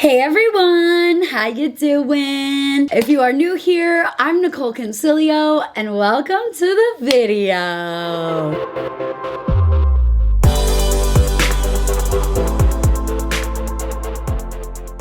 Hey everyone, how you doing? If you are new here, I'm Nicol Concilio and welcome to the video.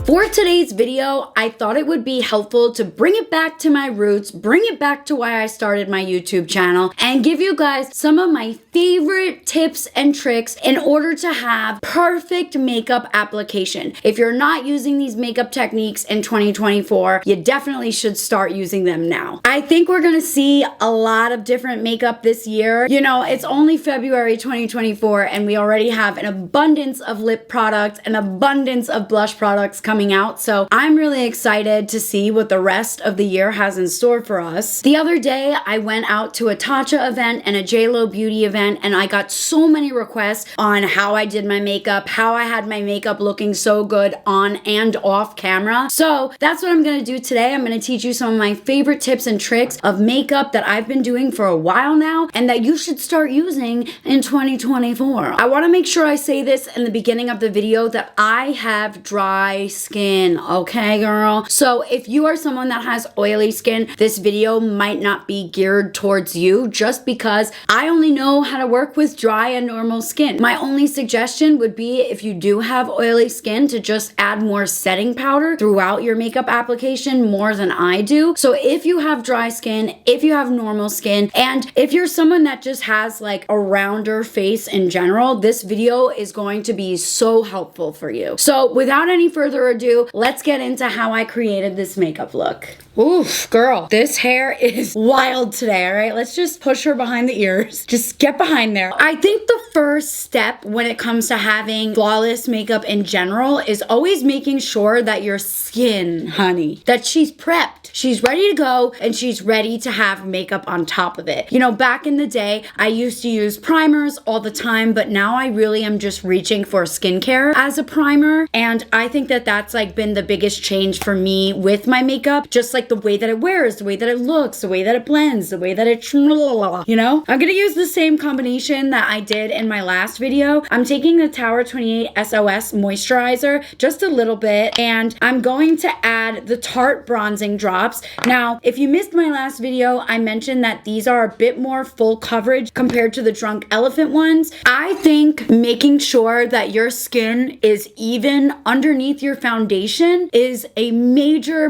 For today's video, I thought it would be helpful to bring it back to my roots, bring it back to why I started my YouTube channel, and give you guys some of my favorite tips and tricks in order to have perfect makeup application. If you're not using these makeup techniques in 2024, you definitely should start using them now. I think we're gonna see a lot of different makeup this year. You know, it's only February 2024 and we already have an abundance of lip products, an abundance of blush products coming out, so I'm really excited to see what the rest of the year has in store for us. The other day, I went out to a Tarte event and a Lunar Beauty event, and I got so many requests on how I did my makeup, how I had my makeup looking so good on and off camera. So that's what I'm gonna do today. I'm gonna teach you some of my favorite tips and tricks of makeup that I've been doing for a while now and that you should start using in 2024. I wanna make sure I say this in the beginning of the video that I have dry skin, okay girl? So if you are someone that has oily skin, this video might not be geared towards you just because I only know how to work with dry and normal skin. My only suggestion would be if you do have oily skin to just add more setting powder throughout your makeup application more than I do. So if you have dry skin, if you have normal skin, and if you're someone that just has like a rounder face in general, this video is going to be so helpful for you. So without any further ado, let's get into how I created this makeup look. Oof, girl, this hair is wild today, all right? Let's just push her behind the ears. Just get behind there. I think the first step when it comes to having flawless makeup in general is always making sure that your skin, honey, that she's prepped. She's ready to go and she's ready to have makeup on top of it. You know, back in the day, I used to use primers all the time, but now I really am just reaching for skincare as a primer. And I think that that's like been the biggest change for me with my makeup. Just like the way that it wears, the way that it looks, the way that it blends, the way that it, you know? I'm gonna use the same combination that I did in my last video. I'm taking the Tower 28 SOS moisturizer, just a little bit, and I'm going to add the Tarte bronzing drops. Now, if you missed my last video, I mentioned that these are a bit more full coverage compared to the Drunk Elephant ones. I think making sure that your skin is even underneath your foundation is a major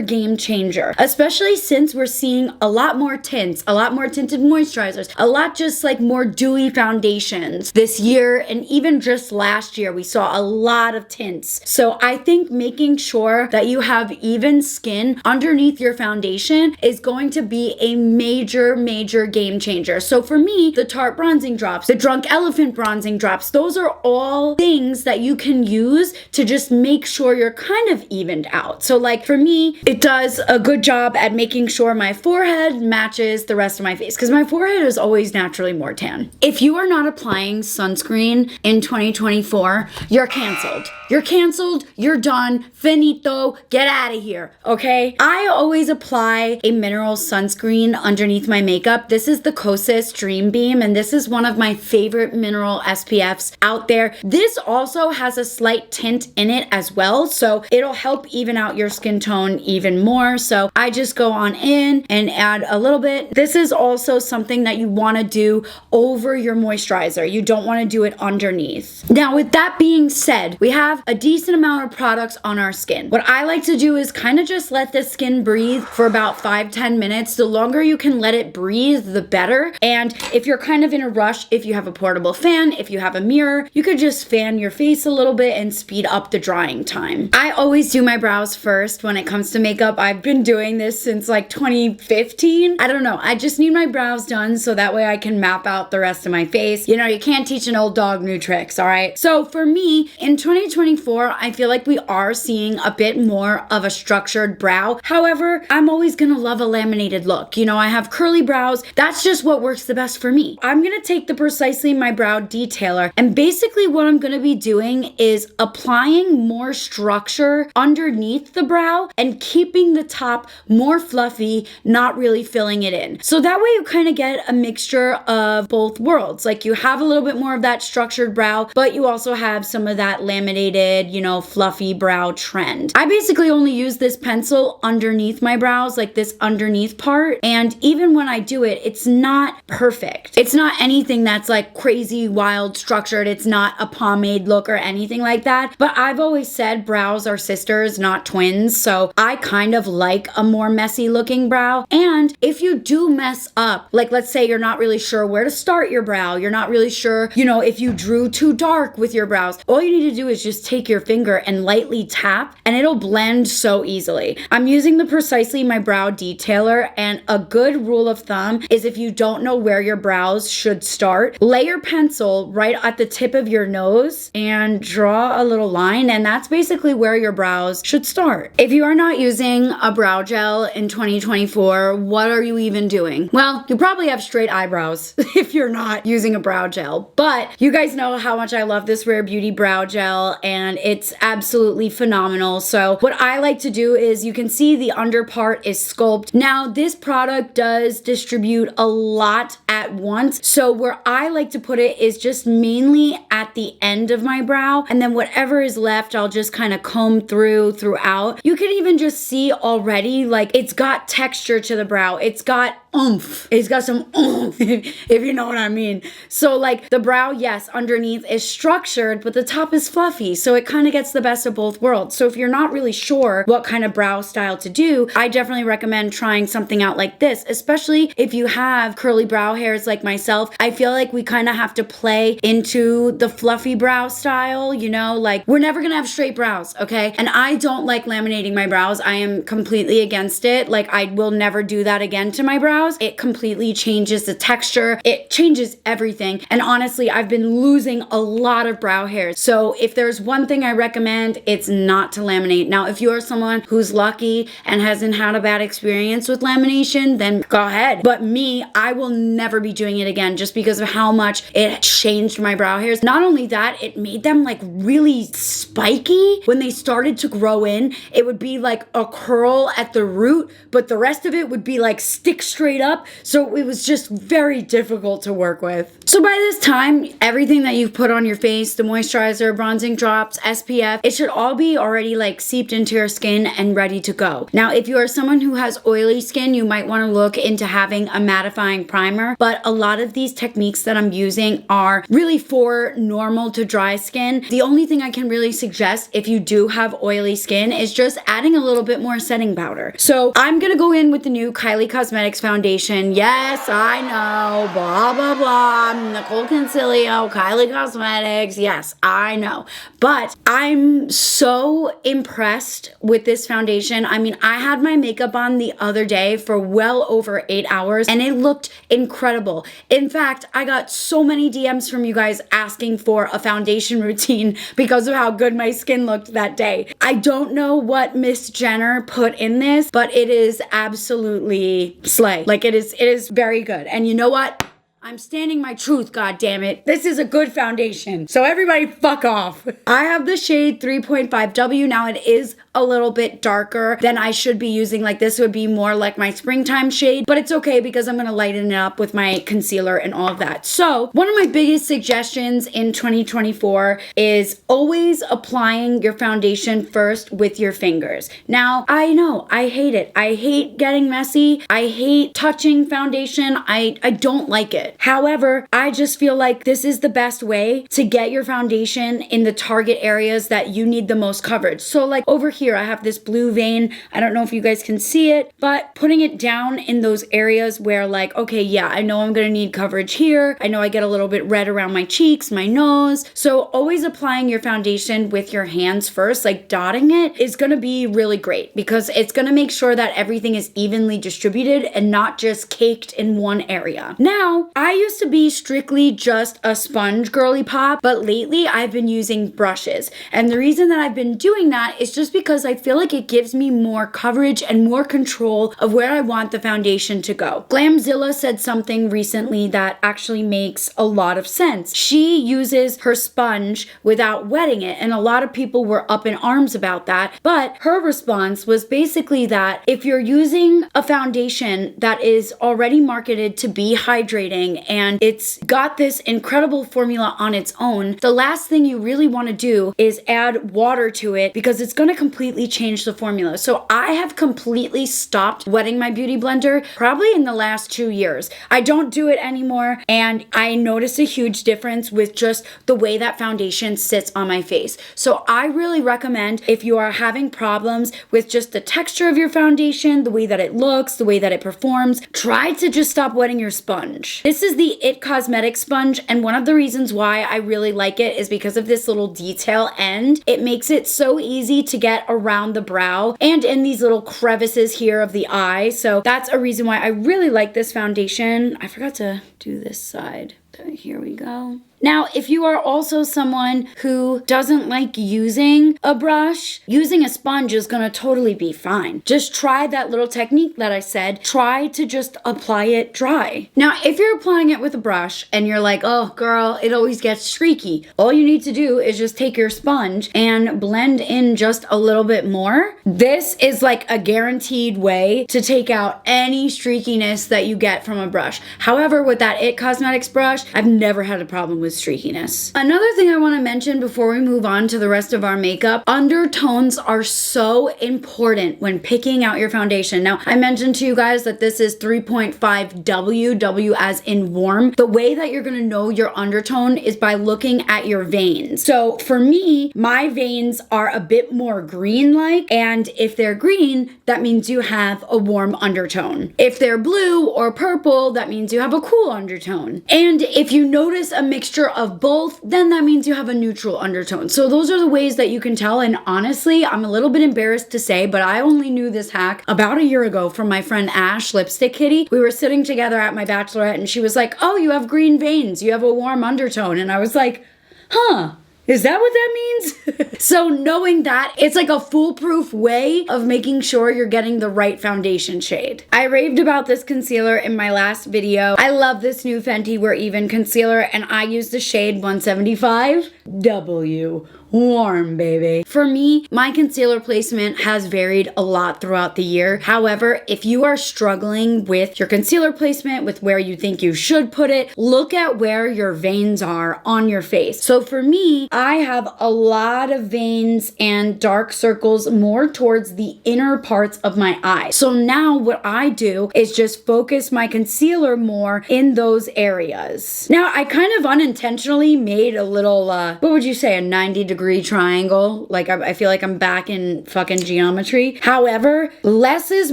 game changer, especially since we're seeing a lot more tints, a lot more tinted moisturizers, a lot just like more dewy foundations this year, and even just last year we saw a lot of tints. So I think making sure that you have even skin underneath your foundation is going to be a major game changer. So for me, the Tarte bronzing drops, the Drunk Elephant bronzing drops, those are all things that you can use to just make sure you're kind of evened out. So like for me, it does a good job at making sure my forehead matches the rest of my face because my forehead is always naturally more tan. If you are not applying sunscreen in 2024, you're canceled. You're canceled, you're done, finito, get out of here, okay? I always apply a mineral sunscreen underneath my makeup. This is the Kosas Dreambeam, and this is one of my favorite mineral SPFs out there. This also has a slight tint in it as well, so it'll help even out your skin tone even more. So I just go on in and add a little bit. This is also something that you want to do over your moisturizer. You don't want to do it underneath. Now, with that being said, we have a decent amount of products on our skin. What I like to do is kind of just let the skin breathe for about 5-10 minutes. The longer you can let it breathe, the better. And if you're kind of in a rush, if you have a portable fan, if you have a mirror, you could just fan your face a little bit and speed up the drying time. I always do my brows first when it comes to makeup. I've been doing this since like 2015. I don't know. I just need my brows done so that way I can map out the rest of my face. You know, you can't teach an old dog new tricks, all right? So for me, in 2024, I feel like we are seeing a bit more of a structured brow. However, I'm always gonna love a laminated look. You know, I have curly brows. That's just what works the best for me. I'm gonna take the Precisely My Brow detailer, and basically what I'm gonna be doing is applying applying more structure underneath the brow and keeping the top more fluffy, not really filling it in. So that way you kind of get a mixture of both worlds. Like you have a little bit more of that structured brow, but you also have some of that laminated, you know, fluffy brow trend. I basically only use this pencil underneath my brows, like this underneath part. And even when I do it, it's not perfect. It's not anything that's like crazy, wild, structured. It's not a pomade look or anything like that. But I've always said brows are sisters, not twins. So I kind of like a more messy looking brow. And if you do mess up, like let's say you're not really sure where to start your brow, you're not really sure, you know, if you drew too dark with your brows, all you need to do is just take your finger and lightly tap and it'll blend so easily. I'm using the Precisely My Brow Detailer, and a good rule of thumb is if you don't know where your brows should start, lay your pencil right at the tip of your nose and draw a little line, and that's basically where your brows should start. If you are not using a brow gel in 2024, what are you even doing? Well, you probably have straight eyebrows if you're not using a brow gel, but you guys know how much I love this Rare Beauty brow gel and it's absolutely phenomenal. So what I like to do is, you can see the under part is Sculpt. Now this product does distribute a lot at once, so where I like to put it is just mainly at the end of my brow, and then whatever is left I'll just kind of comb throughout. You can even just see already, like, it's got texture to the brow, it's got oomph, it's got some oomph if you know what I mean. So like the brow, yes, underneath is structured, but the top is fluffy, so it kind of gets the best of both worlds. So if you're not really sure what kind of brow style to do, I definitely recommend trying something out like this, especially if you have curly brow hairs like myself. I feel like we kind of have to play into the fluffy brow style, you know, like we're never gonna have straight brows, okay? And I don't like laminating my brows. I am completely against it. Like I will never do that again to my brows. It completely changes the texture. It changes everything. And honestly, I've been losing a lot of brow hairs. So if there's one thing I recommend, it's not to laminate. Now, if you are someone who's lucky and hasn't had a bad experience with lamination, then go ahead. But me, I will never be doing it again just because of how much it changed my brow hairs. Not only that, it made them like really spiky. When they started to grow in, it would be like a curl at the root, but the rest of it would be like stick straight up. So it was just very difficult to work with. So by this time, everything that you've put on your face, the moisturizer, bronzing drops, SPF, it should all be already like seeped into your skin and ready to go. Now, if you are someone who has oily skin, you might want to look into having a mattifying primer, but a lot of these techniques that I'm using are really for normal to dry skin. The only thing I can really suggest if you do have oily skin is just adding a little bit more setting powder. So I'm gonna go in with the new Kylie Cosmetics foundation. Yes, I know, blah, blah, blah, Nicol Concilio, Kylie Cosmetics, yes, I know. But I'm so impressed with this foundation. I mean, I had my makeup on the other day for well over 8 hours and it looked incredible. In fact, I got so many DMs from you guys asking for a foundation routine because of how good my skin looked that day. I don't know what Miss Jenner put in this, but it is absolutely slay. Like it is very good. And you know what? I'm standing my truth, god damn it. This is a good foundation. So everybody fuck off. I have the shade 3.5W. Now it is a little bit darker than I should be using. Like this would be more like my springtime shade, but it's okay because I'm gonna lighten it up with my concealer and all of that. So one of my biggest suggestions in 2024 is always applying your foundation first with your fingers. Now, I know, I hate it. I hate getting messy. I hate touching foundation. I don't like it. However, I just feel like this is the best way to get your foundation in the target areas that you need the most coverage. So like over here, I have this blue vein. I don't know if you guys can see it, but putting it down in those areas where like, okay, yeah, I know I'm gonna need coverage here. I know I get a little bit red around my cheeks, my nose. So always applying your foundation with your hands first, like dotting it, is gonna be really great because it's gonna make sure that everything is evenly distributed and not just caked in one area. Now, I used to be strictly just a sponge girly pop, but lately I've been using brushes. And the reason that I've been doing that is just because I feel like it gives me more coverage and more control of where I want the foundation to go. Glamzilla said something recently that actually makes a lot of sense. She uses her sponge without wetting it, and a lot of people were up in arms about that, but her response was basically that if you're using a foundation that is already marketed to be hydrating and it's got this incredible formula on its own, the last thing you really want to do is add water to it because it's going to completely change the formula. So I have completely stopped wetting my beauty blender probably in the last 2 years. I don't do it anymore, and I noticed a huge difference with just the way that foundation sits on my face. So I really recommend, if you are having problems with just the texture of your foundation, the way that it looks, the way that it performs, try to just stop wetting your sponge. This is the It Cosmetics sponge, and one of the reasons why I really like it is because of this little detail end. It makes it so easy to get around the brow and in these little crevices here of the eye. So that's a reason why I really like this foundation. I forgot to do this side. Here we go. Now, if you are also someone who doesn't like using a brush, using a sponge is gonna totally be fine. Just try that little technique that I said. Try to just apply it dry. Now, if you're applying it with a brush and you're like, oh girl, it always gets streaky, all you need to do is just take your sponge and blend in just a little bit more. This is like a guaranteed way to take out any streakiness that you get from a brush. However, with that It Cosmetics brush, I've never had a problem with streakiness. Another thing I want to mention before we move on to the rest of our makeup, undertones are so important when picking out your foundation. Now, I mentioned to you guys that this is 3.5W, W as in warm. The way that you're going to know your undertone is by looking at your veins. So for me, my veins are a bit more green-like, and if they're green, that means you have a warm undertone. If they're blue or purple, that means you have a cool undertone. And if you notice a mixture of both, then that means you have a neutral undertone. So those are the ways that you can tell. And honestly, I'm a little bit embarrassed to say, but I only knew this hack about a year ago from my friend Ash, Lipstick Kitty. We were sitting together at my bachelorette and she was like, oh, you have green veins, you have a warm undertone. And I was like, huh, is that what that means? So knowing that, it's like a foolproof way of making sure you're getting the right foundation shade. I raved about this concealer in my last video. I love this new Fenty We're Even concealer, and I use the shade 175W. Warm, baby. For me, my concealer placement has varied a lot throughout the year. However, if you are struggling with your concealer placement, with where you think you should put it, look at where your veins are on your face. So for me, I have a lot of veins and dark circles more towards the inner parts of my eye. So now what I do is just focus my concealer more in those areas. Now, I kind of unintentionally made a little, what would you say, a 90-degree triangle. Like I feel like I'm back in fucking geometry. However, less is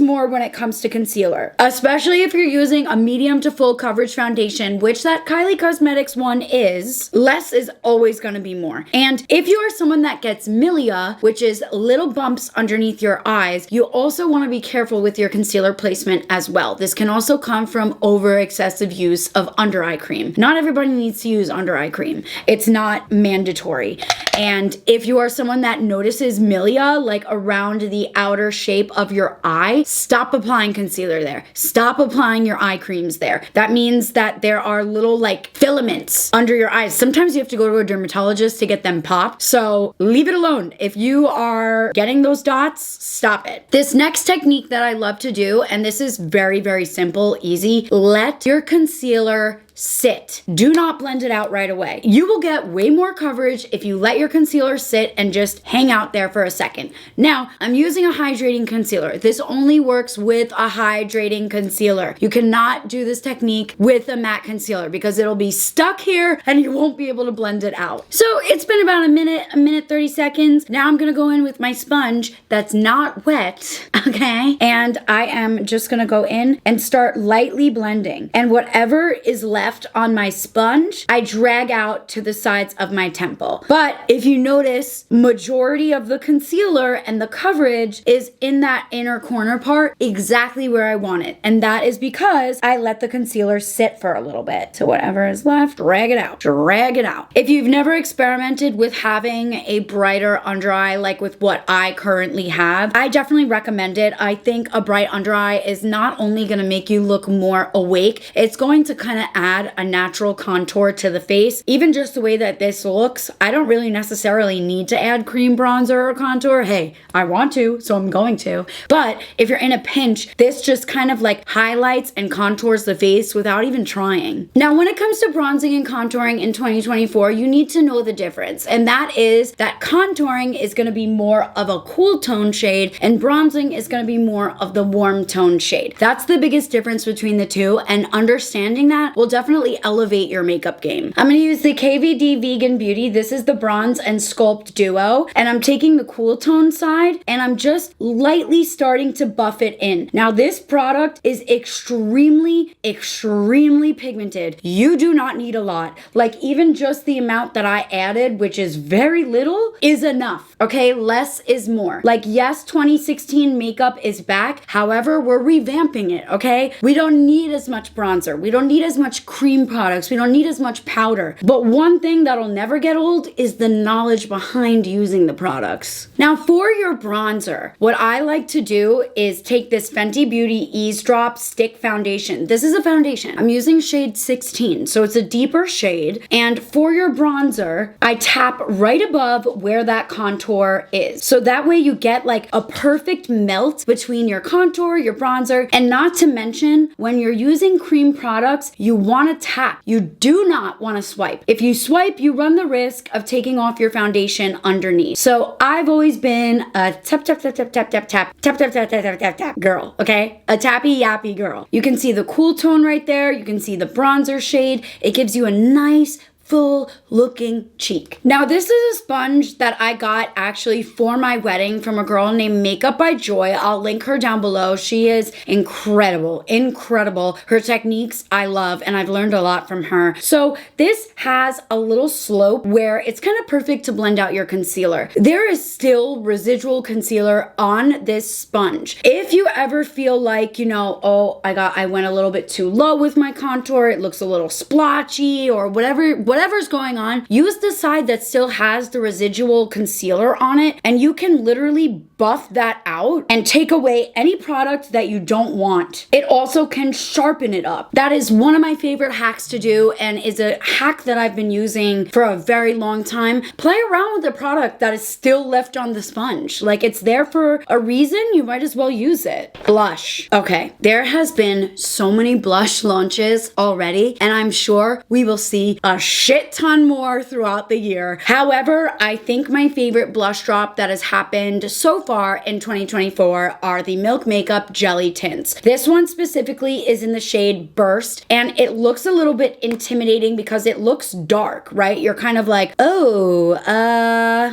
more when it comes to concealer, especially if you're using a medium to full coverage foundation, which that Kylie Cosmetics one is. Less is always going to be more. And if you are someone that gets milia, which is little bumps underneath your eyes, you also want to be careful with your concealer placement as well. This can also come from over excessive use of under eye cream. Not everybody needs to use under eye cream. It's not mandatory. And if you are someone that notices milia, like around the outer shape of your eye, stop applying concealer there. Stop applying your eye creams there. That means that there are little like filaments under your eyes. Sometimes you have to go to a dermatologist to get them popped. So leave it alone. If you are getting those dots, stop it. This next technique that I love to do, and this is very, very simple, easy, let your concealer sit. Do not blend it out right away. You will get way more coverage if you let your concealer sit and just hang out there for a second. Now, I'm using a hydrating concealer. This only works with a hydrating concealer. You cannot do this technique with a matte concealer because it'll be stuck here and you won't be able to blend it out. So it's been about a minute 30 seconds. Now I'm gonna go in with my sponge that's not wet, okay? And I am just gonna go in and start lightly blending. And whatever is left left on my sponge, I drag out to the sides of my temple. But if you notice, majority of the concealer and the coverage is in that inner corner part, exactly where I want it. And that is because I let the concealer sit for a little bit. So whatever is left, drag it out, drag it out. If you've never experimented with having a brighter under eye like with what I currently have, I definitely recommend it. I think a bright under eye is not only gonna make you look more awake, it's going to kind of add a natural contour to the face. Even just the way that this looks, I don't really necessarily need to add cream bronzer or contour. Hey, I want to, so I'm going to. But if you're in a pinch, this just kind of like highlights and contours the face without even trying. Now, when it comes to bronzing and contouring in 2024, you need to know the difference. And that is that contouring is gonna be more of a cool tone shade and bronzing is gonna be more of the warm tone shade. That's the biggest difference between the two, and understanding that will definitely elevate your makeup game. I'm gonna use the KVD Vegan Beauty. This is the Bronze and Sculpt Duo, and I'm taking the cool tone side and I'm just lightly starting to buff it in. Now, this product is extremely pigmented. You do not need a lot. Like, even just the amount that I added, which is very little, is enough. Okay, less is more. Like, yes, 2016 makeup is back. However, we're revamping it, okay? We don't need as much bronzer. We don't need as much cream products. We don't need as much powder. But one thing that'll never get old is the knowledge behind using the products. Now, for your bronzer, what I like to do is take this Fenty Beauty Eaze Drop Stick Foundation. This is a foundation. I'm using shade 16, so it's a deeper shade. And for your bronzer, I tap right above where that contour is. So that way you get like a perfect melt between your contour, your bronzer, and not to mention, when you're using cream products, you want to tap. You do not want to swipe. If you swipe, you run the risk of taking off your foundation underneath. So I've always been a tap, tap, tap, tap, tap, tap, tap, tap, tap, tap, tap, tap, tap, tap girl, okay? A tappy yappy girl. You can see the cool tone right there. You can see the bronzer shade. It gives you a nice, full looking cheek. Now, this is a sponge that I got actually for my wedding from a girl named Makeup by Joy. I'll link her down below. She is incredible. Her techniques I love, and I've learned a lot from her. So this has a little slope where it's kind of perfect to blend out your concealer. There is still residual concealer on this sponge. If you ever feel like, you know, oh, I went a little bit too low with my contour, it looks a little splotchy or whatever's going on, use the side that still has the residual concealer on it, and you can literally buff that out and take away any product that you don't want. It also can sharpen it up. That is one of my favorite hacks to do, and is a hack that I've been using for a very long time. Play around with the product that is still left on the sponge. Like, it's there for a reason, you might as well use it. Blush. Okay, there has been so many blush launches already, and I'm sure we will see a shit ton more throughout the year. However, I think my favorite blush drop that has happened so far in 2024 are the Milk Makeup Jelly Tints. This one specifically is in the shade Burst, and it looks a little bit intimidating because it looks dark, right? You're kind of like, oh,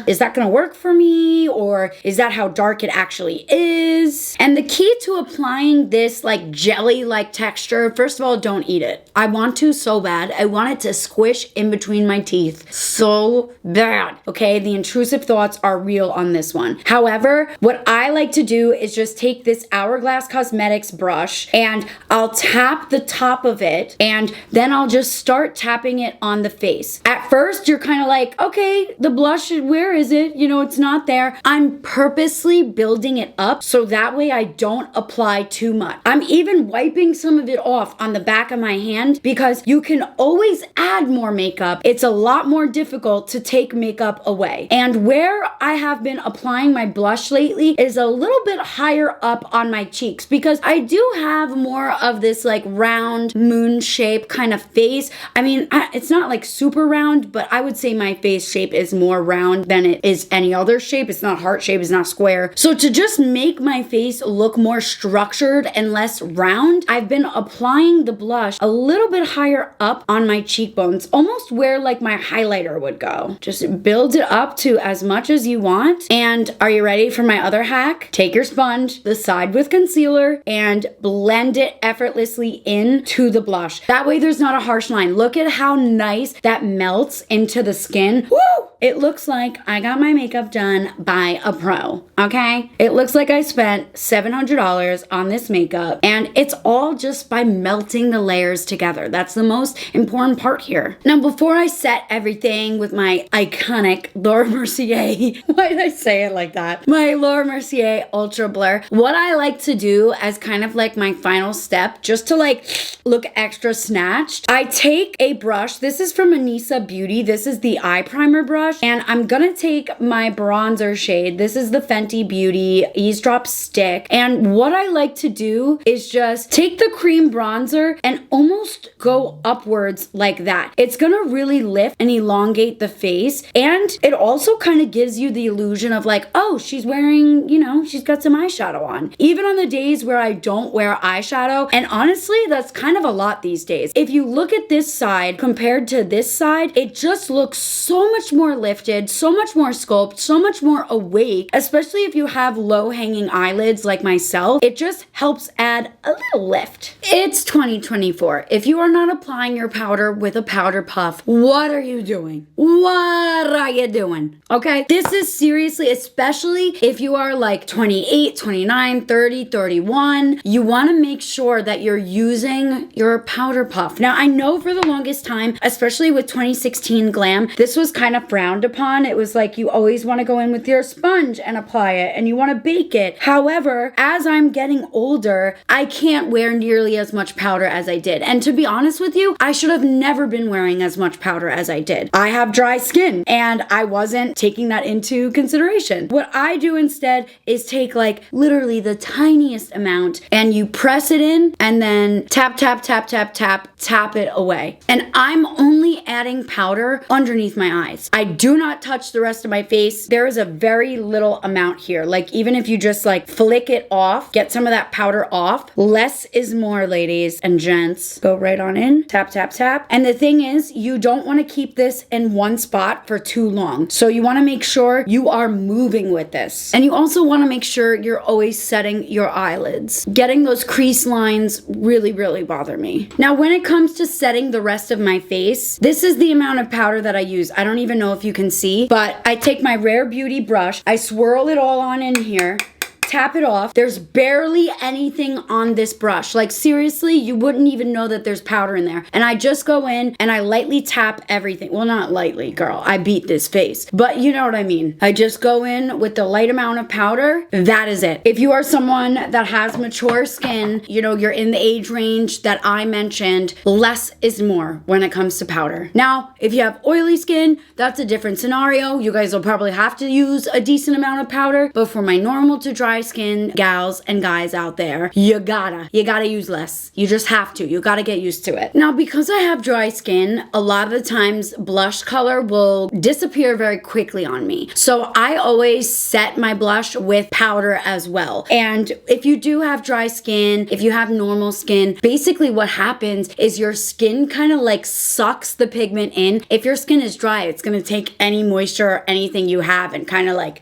is that gonna work for me? Or is that how dark it actually is? And the key to applying this like jelly-like texture, first of all, don't eat it. I want to so bad. I want it to squish in between my teeth so bad. Okay, the intrusive thoughts are real on this one. However, what I like to do is just take this Hourglass Cosmetics brush and I'll tap the top of it, and then I'll just start tapping it on the face. At first, you're kind of like, okay, the blush, where is it? You know, it's not there. I'm purposely building it up so that way I don't apply too much. I'm even wiping some of it off on the back of my hand because you can always add more makeup. It's a lot more difficult to take makeup away. And where I have been applying my blush lately is a little bit higher up on my cheeks because I do have more of this like round moon shape kind of face. I mean, it's not like super round, but I would say my face shape is more round than it is any other shape. It's not heart shape, it's not square. So to just make my face look more structured and less round, I've been applying the blush a little bit higher up on my cheekbones, almost almost where like my highlighter would go. Just build it up to as much as you want. And are you ready for my other hack? Take your sponge, the side with concealer, and blend it effortlessly into the blush. That way there's not a harsh line. Look at how nice that melts into the skin. Woo! It looks like I got my makeup done by a pro, okay? It looks like I spent $700 on this makeup, and it's all just by melting the layers together. That's the most important part here. Now, before I set everything with my iconic Laura Mercier, why did I say it like that? My Laura Mercier Ultra Blur. What I like to do as kind of like my final step, just to like look extra snatched, I take a brush. This is from Lunar Beauty. This is the eye primer brush. And I'm gonna take my bronzer shade. This is the Fenty Beauty Eaze Drop Stick. And what I like to do is just take the cream bronzer and almost go upwards like that. It's gonna really lift and elongate the face. And it also kind of gives you the illusion of like, oh, she's wearing, you know, she's got some eyeshadow on. Even on the days where I don't wear eyeshadow. And honestly, that's kind of a lot these days. If you look at this side compared to this side, it just looks so much more lifted, so much more sculpt, so much more awake, especially if you have low hanging eyelids like myself. It just helps add a little lift. It's 2024. If you are not applying your powder with a powder puff, what are you doing? What are you doing? Okay, this is seriously, especially if you are like 28, 29, 30, 31, you want to make sure that you're using your powder puff. Now, I know for the longest time, especially with 2016 glam, this was kind of frowned upon. It was like you always want to go in with your sponge and apply it, and you want to bake it. However, as I'm getting older, I can't wear nearly as much powder as I did. And to be honest with you, I should have never been wearing as much powder as I did. I have dry skin, and I wasn't taking that into consideration. What I do instead is take like literally the tiniest amount, and you press it in, and then tap, tap, tap, tap, tap, tap it away. And I'm only adding powder underneath my eyes. I do not touch the rest of my face. There is a very little amount here. Like even if you just like flick it off, get some of that powder off, less is more, ladies and gents. Go right on in, tap, tap, tap. And the thing is, you don't want to keep this in one spot for too long. So you want to make sure you are moving with this. And you also want to make sure you're always setting your eyelids. Getting those crease lines really, really bother me. Now, when it comes to setting the rest of my face, this is the amount of powder that I use. I don't even know if you can see, but I take my Rare Beauty brush, I swirl it all on in here, tap it off. There's barely anything on this brush. Like seriously, you wouldn't even know that there's powder in there. And I just go in and I lightly tap everything. Well, not lightly, girl. I beat this face. But you know what I mean. I just go in with the light amount of powder. That is it. If you are someone that has mature skin, you know, you're in the age range that I mentioned, less is more when it comes to powder. Now, if you have oily skin, that's a different scenario. You guys will probably have to use a decent amount of powder. But for my normal to dry skin gals and guys out there, you gotta use less. You just have to. You gotta get used to it. Now, because I have dry skin, a lot of the times blush color will disappear very quickly on me. So I always set my blush with powder as well. And if you do have dry skin, if you have normal skin, basically what happens is your skin kind of like sucks the pigment in. If your skin is dry, it's gonna take any moisture or anything you have and kind of like,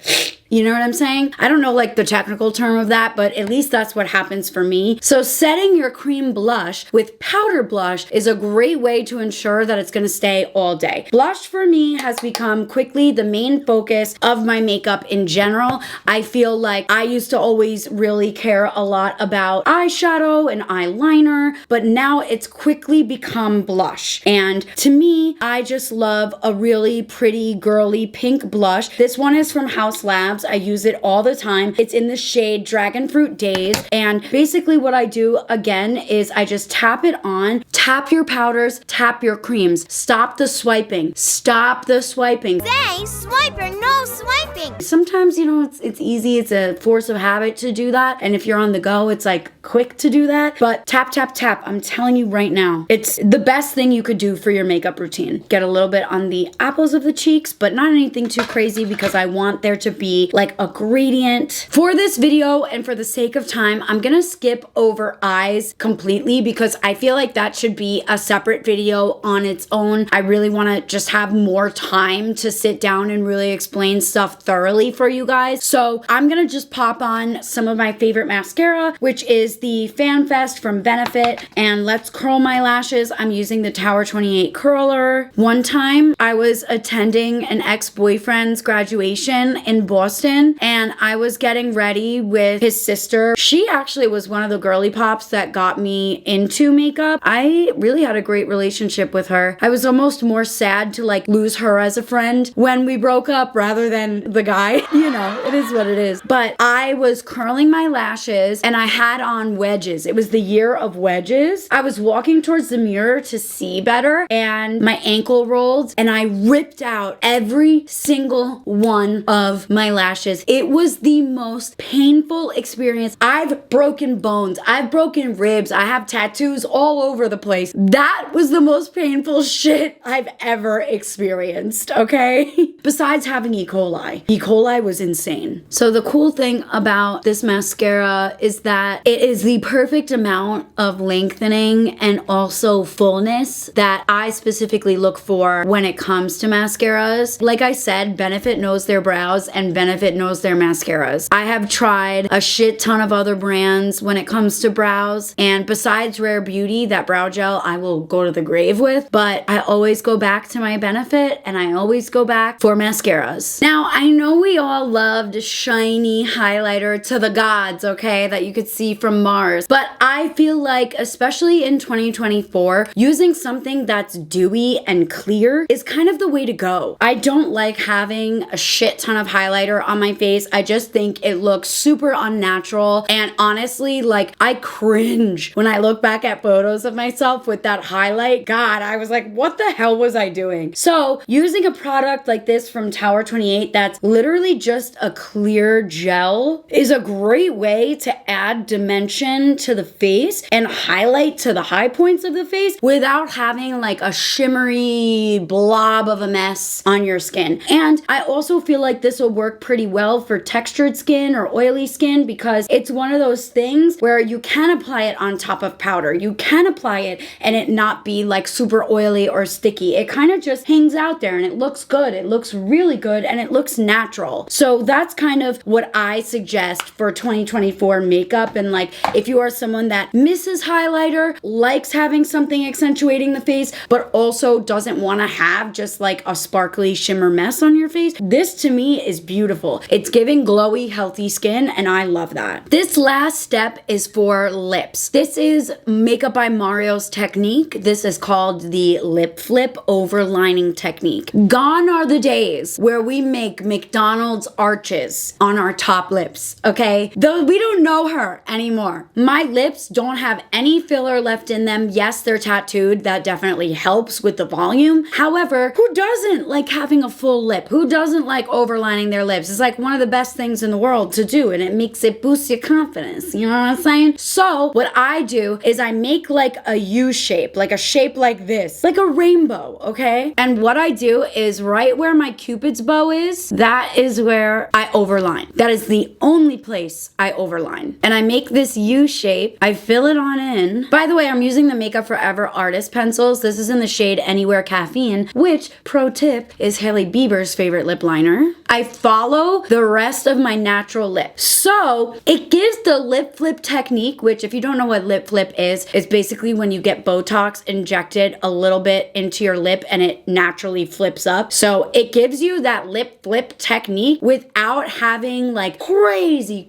you know what I'm saying? I don't know like the technical term of that, but at least that's what happens for me. So setting your cream blush with powder blush is a great way to ensure that it's gonna stay all day. Blush for me has become quickly the main focus of my makeup in general. I feel like I used to always really care a lot about eyeshadow and eyeliner, but now it's quickly become blush. And to me, I just love a really pretty girly pink blush. This one is from Haus. I use it all the time. It's in the shade Dragon Fruit Days. And basically what I do again is I just tap it on, tap your powders, tap your creams. Stop the swiping. Stop the swiping. Say swiper, no swiping. Sometimes, you know, it's easy. It's a force of habit to do that. And if you're on the go, it's like quick to do that. But tap, tap, tap. I'm telling you right now, it's the best thing you could do for your makeup routine. Get a little bit on the apples of the cheeks, but not anything too crazy because I want there to be be like a gradient. For this video and for the sake of time, I'm gonna skip over eyes completely because I feel like that should be a separate video on its own. I really wanna just have more time to sit down and really explain stuff thoroughly for you guys. So I'm gonna just pop on some of my favorite mascara, which is the Fan Fest from Benefit, and let's curl my lashes. I'm using the Tower 28 curler. One time I was attending an ex-boyfriend's graduation in Boston, and I was getting ready with his sister. She actually was one of the girly pops that got me into makeup. I really had a great relationship with her. I was almost more sad to like lose her as a friend when we broke up rather than the guy. You know, it is what it is. But I was curling my lashes and I had on wedges. It was the year of wedges. I was walking towards the mirror to see better and my ankle rolled and I ripped out every single one of my lashes. It was the most painful experience. I've broken bones. I've broken ribs. I have tattoos all over the place. That was the most painful shit I've ever experienced, okay? Besides having E. coli. E. coli was insane. So the cool thing about this mascara is that it is the perfect amount of lengthening and also fullness that I specifically look for when it comes to mascaras. Like I said, Benefit knows their brows and Benefit knows their mascaras. I have tried a shit ton of other brands when it comes to brows, and besides Rare Beauty, that brow gel I will go to the grave with, but I always go back to my Benefit and I always go back for mascaras. Now, I know we all loved shiny highlighter to the gods, okay, that you could see from Mars, but I feel like, especially in 2024, using something that's dewy and clear is kind of the way to go. I don't like having a shit ton of highlighter on my face. I just think it looks super unnatural, and honestly, like, I cringe when I look back at photos of myself with that highlight. God, I was like, what the hell was I doing? So using a product like this from Tower 28 that's literally just a clear gel is a great way to add dimension to the face and highlight to the high points of the face without having like a shimmery blob of a mess on your skin. And I also feel like this will work pretty well for textured skin or oily skin because it's one of those things where you can apply it on top of powder. You can apply it and it not be like super oily or sticky. It kind of just hangs out there and it looks good. It looks really good and it looks natural. So that's kind of what I suggest for 2024 makeup. And like, if you are someone that misses highlighter, likes having something accentuating the face, but also doesn't want to have just like a sparkly shimmer mess on your face, this to me is beautiful. It's giving glowy, healthy skin, and I love that. This last step is for lips. This is Makeup by Mario's technique. This is called the lip flip overlining technique. Gone are the days where we make McDonald's arches on our top lips, okay? Though we don't know her anymore. My lips don't have any filler left in them. Yes, they're tattooed. That definitely helps with the volume. However, who doesn't like having a full lip? Who doesn't like overlining their lips? It's like one of the best things in the world to do, and it makes it boost your confidence. You know what I'm saying? So what I do is I make like a U shape, like a shape like this, like a rainbow, okay? And what I do is right where my Cupid's bow is, that is where I overline. That is the only place I overline. And I make this U shape. I fill it on in. By the way, I'm using the Makeup Forever Artist pencils. This is in the shade Anywhere Caffeine, which, pro tip, is Hailey Bieber's favorite lip liner. I follow the rest of my natural lip. So it gives the lip flip technique, which if you don't know what lip flip is, it's basically when you get Botox injected a little bit into your lip and it naturally flips up. So it gives you that lip flip technique without having like crazy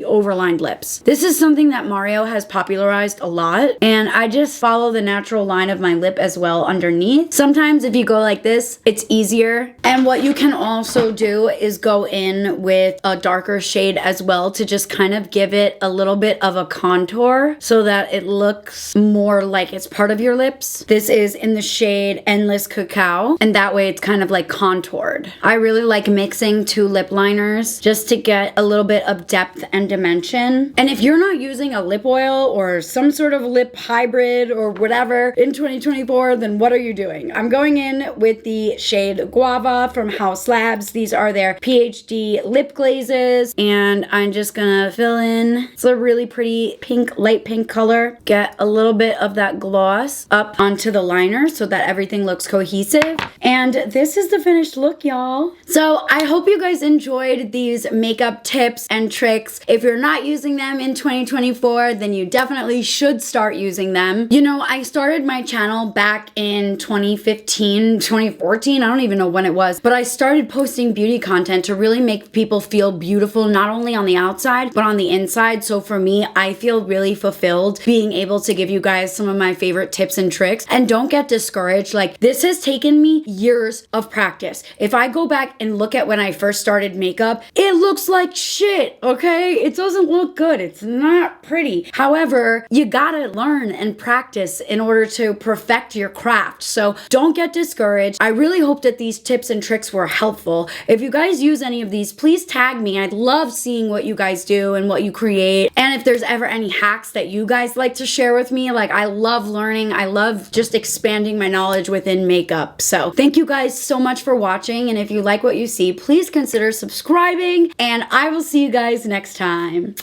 overlined lips. This is something that Mario has popularized a lot, and I just follow the natural line of my lip as well underneath. Sometimes if you go like this, it's easier. And what you can also do is go in with a darker shade as well to just kind of give it a little bit of a contour so that it looks more like it's part of your lips. This is in the shade Endless Cacao, and that way it's kind of like contoured. I really like mixing two lip liners just to get a little bit of depth and dimension. And if you're not using a lip oil or some sort of lip hybrid or whatever in 2024, then what are you doing? I'm going in with the shade Guava from Haus all slabs. These are their PhD lip glazes, and I'm just gonna fill in. It's a really pretty pink, light pink color. Get a little bit of that gloss up onto the liner so that everything looks cohesive. And this is the finished look, y'all. So I hope you guys enjoyed these makeup tips and tricks. If you're not using them in 2024, then you definitely should start using them. You know, I started my channel back in 2015, 2014, I don't even know when it was, but I started posting beauty content to really make people feel beautiful, not only on the outside, but on the inside. So for me, I feel really fulfilled being able to give you guys some of my favorite tips and tricks. And don't get discouraged. Like, this has taken me years of practice. If I go back and look at when I first started makeup, it looks like shit, okay? It doesn't look good. It's not pretty. However, you gotta learn and practice in order to perfect your craft. So don't get discouraged. I really hope that these tips and tricks were helpful. If you guys use any of these, please tag me. I'd love seeing what you guys do and what you create. And if there's ever any hacks that you guys like to share with me, like, I love learning. I love just expanding my knowledge within makeup. So thank you guys so much for watching. And if you like what you see, please consider subscribing, and I will see you guys next time.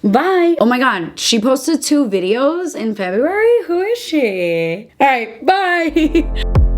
Bye. Oh my God, she posted 2 videos in February? Who is she? All right, bye.